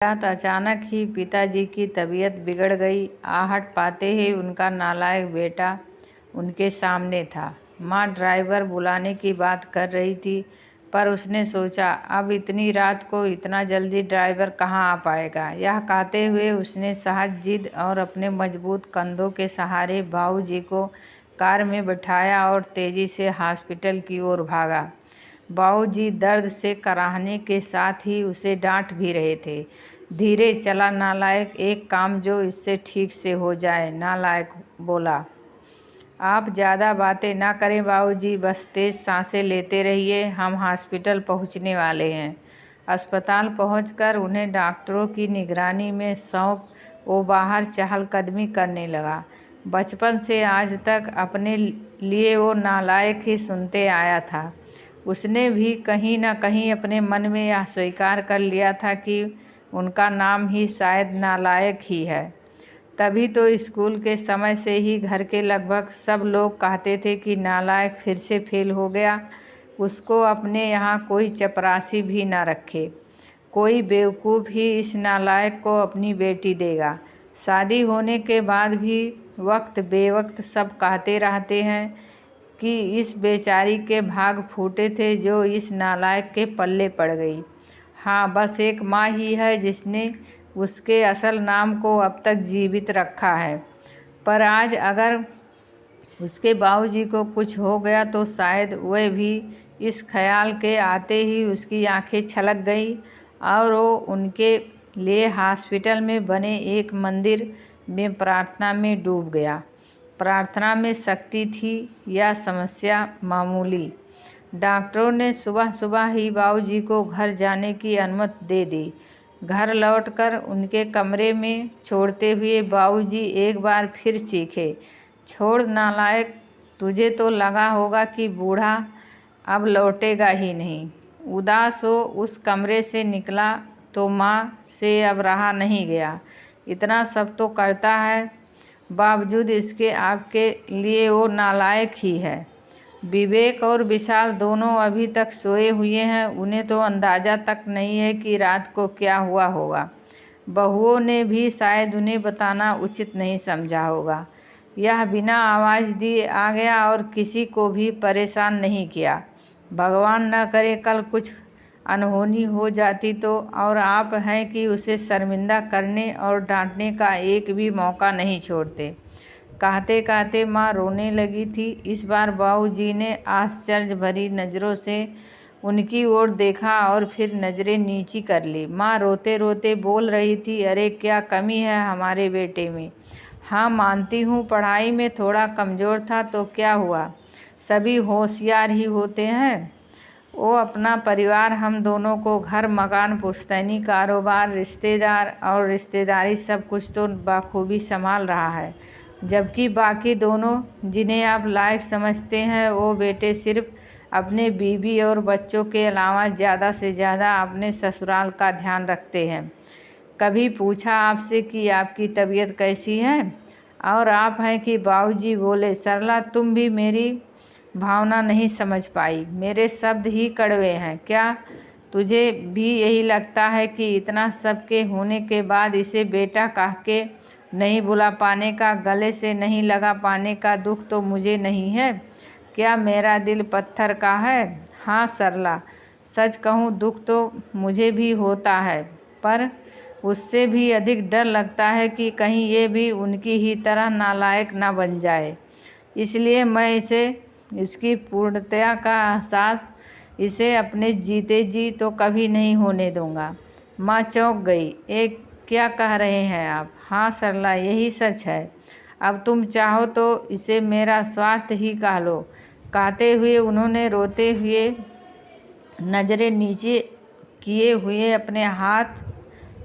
रात अचानक ही पिताजी की तबीयत बिगड़ गई। आहट पाते ही उनका नालायक बेटा उनके सामने था। माँ ड्राइवर बुलाने की बात कर रही थी, पर उसने सोचा अब इतनी रात को इतना जल्दी ड्राइवर कहाँ आ पाएगा। यह कहते हुए उसने सहज जिद और अपने मजबूत कंधों के सहारे बाबूजी को कार में बिठाया और तेजी से हॉस्पिटल की ओर भागा। बाबूजी दर्द से कराहने के साथ ही उसे डांट भी रहे थे। धीरे चला नालायक, एक काम जो इससे ठीक से हो जाए। नालायक बोला, आप ज़्यादा बातें ना करें बाबूजी, बस तेज़ सांसें लेते रहिए, हम हॉस्पिटल पहुंचने वाले हैं। अस्पताल पहुंचकर उन्हें डॉक्टरों की निगरानी में सौंप वो बाहर चहलकदमी करने लगा। बचपन से आज तक अपने लिए वो नालायक ही सुनते आया था। उसने भी कहीं न कहीं अपने मन में यह स्वीकार कर लिया था कि उनका नाम ही शायद नालायक ही है। तभी तो स्कूल के समय से ही घर के लगभग सब लोग कहते थे कि नालायक फिर से फेल हो गया। उसको अपने यहाँ कोई चपरासी भी ना रखे। कोई बेवकूफ़ ही इस नालायक को अपनी बेटी देगा। शादी होने के बाद भी वक्त बेवक्त सब कहते रहते हैं कि इस बेचारी के भाग फूटे थे जो इस नालायक के पल्ले पड़ गई। हाँ, बस एक माँ ही है जिसने उसके असल नाम को अब तक जीवित रखा है। पर आज अगर उसके बाबूजी को कुछ हो गया तो शायद वह भी इस ख्याल के आते ही उसकी आंखें छलक गई और वो उनके लिए हॉस्पिटल में बने एक मंदिर में प्रार्थना में डूब गया। प्रार्थना में शक्ति थी या समस्या मामूली। डॉक्टरों ने सुबह सुबह ही बाबूजी को घर जाने की अनुमति दे दी। घर लौटकर उनके कमरे में छोड़ते हुए बाबूजी एक बार फिर चीखे, छोड़ नालायक, तुझे तो लगा होगा कि बूढ़ा अब लौटेगा ही नहीं। उदास हो उस कमरे से निकला तो माँ से अब रहा नहीं गया। इतना सब तो करता है, बावजूद इसके आपके लिए वो नालायक ही है। विवेक और विशाल दोनों अभी तक सोए हुए हैं। उन्हें तो अंदाज़ा तक नहीं है कि रात को क्या हुआ होगा। बहुओं ने भी शायद उन्हें बताना उचित नहीं समझा होगा। यह बिना आवाज़ दिए आ गया और किसी को भी परेशान नहीं किया। भगवान न करे कल कुछ अनहोनी हो जाती तो, और आप हैं कि उसे शर्मिंदा करने और डांटने का एक भी मौका नहीं छोड़ते। कहते कहते माँ रोने लगी थी। इस बार बाबूजी ने आश्चर्य भरी नज़रों से उनकी ओर देखा और फिर नज़रें नीची कर ली। माँ रोते रोते बोल रही थी, अरे क्या कमी है हमारे बेटे में। हाँ मानती हूँ पढ़ाई में थोड़ा कमज़ोर था, तो क्या हुआ, सभी होशियार ही होते हैं। वो अपना परिवार, हम दोनों को, घर मकान पुश्तैनी कारोबार, रिश्तेदार और रिश्तेदारी सब कुछ तो बखूबी संभाल रहा है। जबकि बाकी दोनों जिन्हें आप लायक समझते हैं वो बेटे सिर्फ अपने बीवी और बच्चों के अलावा ज़्यादा से ज़्यादा अपने ससुराल का ध्यान रखते हैं। कभी पूछा आपसे कि आपकी तबीयत कैसी है? और आप हैं कि बाबूजी बोले, सरला तुम भी मेरी भावना नहीं समझ पाई, मेरे शब्द ही कड़वे हैं क्या? तुझे भी यही लगता है कि इतना सब के होने के बाद इसे बेटा कह के नहीं बुला पाने का, गले से नहीं लगा पाने का दुख तो मुझे नहीं है क्या? मेरा दिल पत्थर का है। हाँ सरला, सच कहूँ दुख तो मुझे भी होता है, पर उससे भी अधिक डर लगता है कि कहीं ये भी उनकी ही तरह नालायक ना बन जाए। इसलिए मैं इसे, इसकी पूर्णतया का एहसास इसे अपने जीते जी तो कभी नहीं होने दूंगा। माँ चौंक गई। एक क्या कह रहे हैं आप? हाँ सरला, यही सच है। अब तुम चाहो तो इसे मेरा स्वार्थ ही कह लो। कहते हुए उन्होंने रोते हुए नज़रें नीचे किए हुए अपने हाथ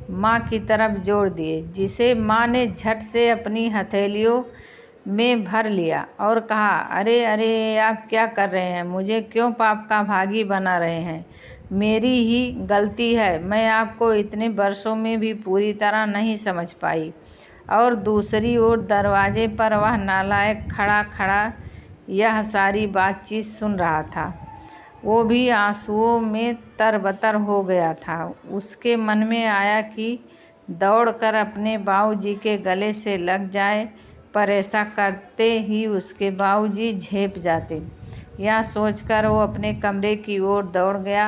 माँ की तरफ जोड़ दिए, जिसे माँ ने झट से अपनी हथेलियों में भर लिया और कहा, अरे अरे आप क्या कर रहे हैं? मुझे क्यों पाप का भागी बना रहे हैं? मेरी ही गलती है, मैं आपको इतने वर्षों में भी पूरी तरह नहीं समझ पाई। और दूसरी ओर दरवाजे पर वह नालायक खड़ा खड़ा यह सारी बातचीत सुन रहा था। वो भी आंसुओं में तरबतर हो गया था। उसके मन में आया कि दौड़कर अपने बाबूजी के गले से लग जाए, पर ऐसा करते ही उसके बाबूजी झेप जाते। यह सोचकर वो अपने कमरे की ओर दौड़ गया।